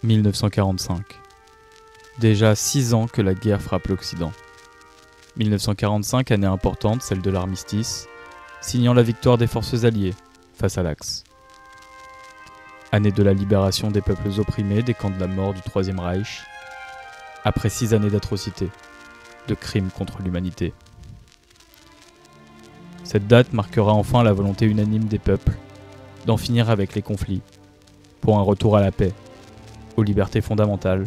1945. Déjà 6 ans que la guerre frappe l'Occident. 1945, année importante, celle de l'armistice, signant la victoire des forces alliées face à l'Axe. Année de la libération des peuples opprimés des camps de la mort du Troisième Reich, après 6 années d'atrocités, de crimes contre l'humanité. Cette date marquera enfin la volonté unanime des peuples d'en finir avec les conflits, pour un retour à la paix, aux libertés fondamentales,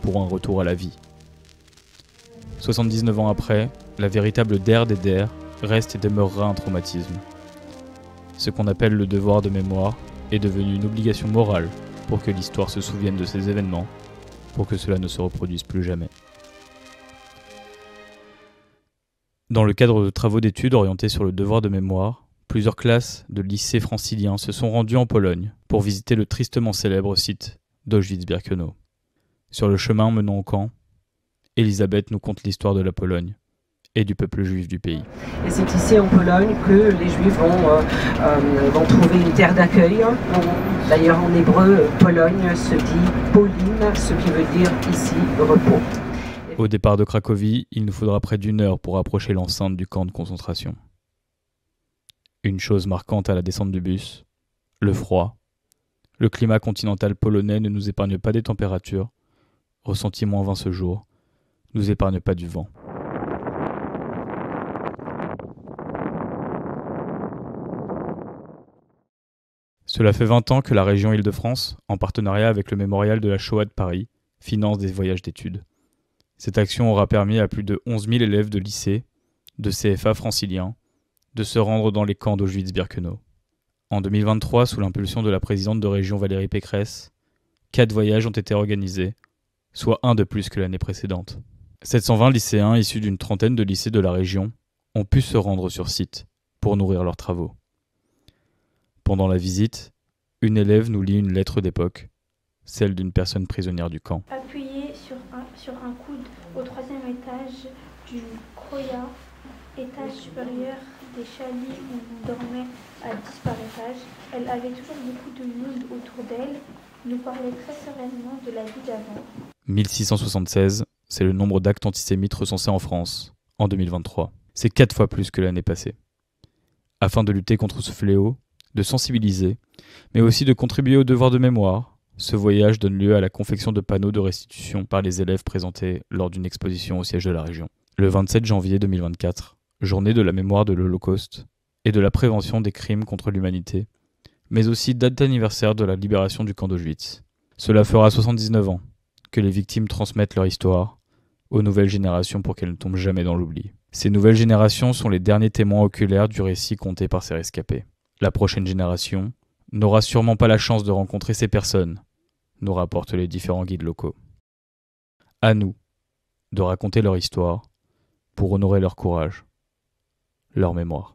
pour un retour à la vie. 79 ans après, la véritable der des der reste et demeurera un traumatisme. Ce qu'on appelle le devoir de mémoire est devenu une obligation morale pour que l'histoire se souvienne de ces événements, pour que cela ne se reproduise plus jamais. Dans le cadre de travaux d'études orientés sur le devoir de mémoire, plusieurs classes de lycées franciliens se sont rendues en Pologne pour visiter le tristement célèbre site d'Auschwitz-Birkenau. Sur le chemin menant au camp, Elisabeth nous conte l'histoire de la Pologne et du peuple juif du pays. Et c'est ici en Pologne que les Juifs vont trouver une terre d'accueil. D'ailleurs en hébreu, Pologne se dit Pauline, ce qui veut dire ici repos. Au départ de Cracovie, il nous faudra près d'1 heure pour approcher l'enceinte du camp de concentration. Une chose marquante à la descente du bus, le froid. Le climat continental polonais ne nous épargne pas des températures, ressenti -20 ce jour, nous épargne pas du vent. Cela fait 20 ans que la région Île-de-France, en partenariat avec le Mémorial de la Shoah de Paris, finance des voyages d'études. Cette action aura permis à plus de 11 000 élèves de lycée, de CFA franciliens, de se rendre dans les camps d'Auschwitz-Birkenau. En 2023, sous l'impulsion de la présidente de région Valérie Pécresse, 4 voyages ont été organisés, soit un de plus que l'année précédente. 720 lycéens issus d'une trentaine de lycées de la région ont pu se rendre sur site pour nourrir leurs travaux. Pendant la visite, une élève nous lit une lettre d'époque, celle d'une personne prisonnière du camp. Appuyée sur un coude au 3e étage du Kroya, étage supérieur des chalets où on dormait à 10 par étage, elle avait toujours beaucoup de monde autour d'elle, nous parlait très sereinement de la vie d'avant. 1676, c'est le nombre d'actes antisémites recensés en France, en 2023. C'est 4 fois plus que l'année passée. Afin de lutter contre ce fléau, de sensibiliser, mais aussi de contribuer au devoir de mémoire, ce voyage donne lieu à la confection de panneaux de restitution par les élèves présentés lors d'une exposition au siège de la région. Le 27 janvier 2024, journée de la mémoire de l'Holocauste et de la prévention des crimes contre l'humanité, mais aussi date d'anniversaire de la libération du camp d'Auschwitz. Cela fera 79 ans que les victimes transmettent leur histoire aux nouvelles générations pour qu'elles ne tombent jamais dans l'oubli. Ces nouvelles générations sont les derniers témoins oculaires du récit conté par ces rescapés. La prochaine génération n'aura sûrement pas la chance de rencontrer ces personnes, nous rapportent les différents guides locaux. À nous de raconter leur histoire pour honorer leur courage, leur mémoire.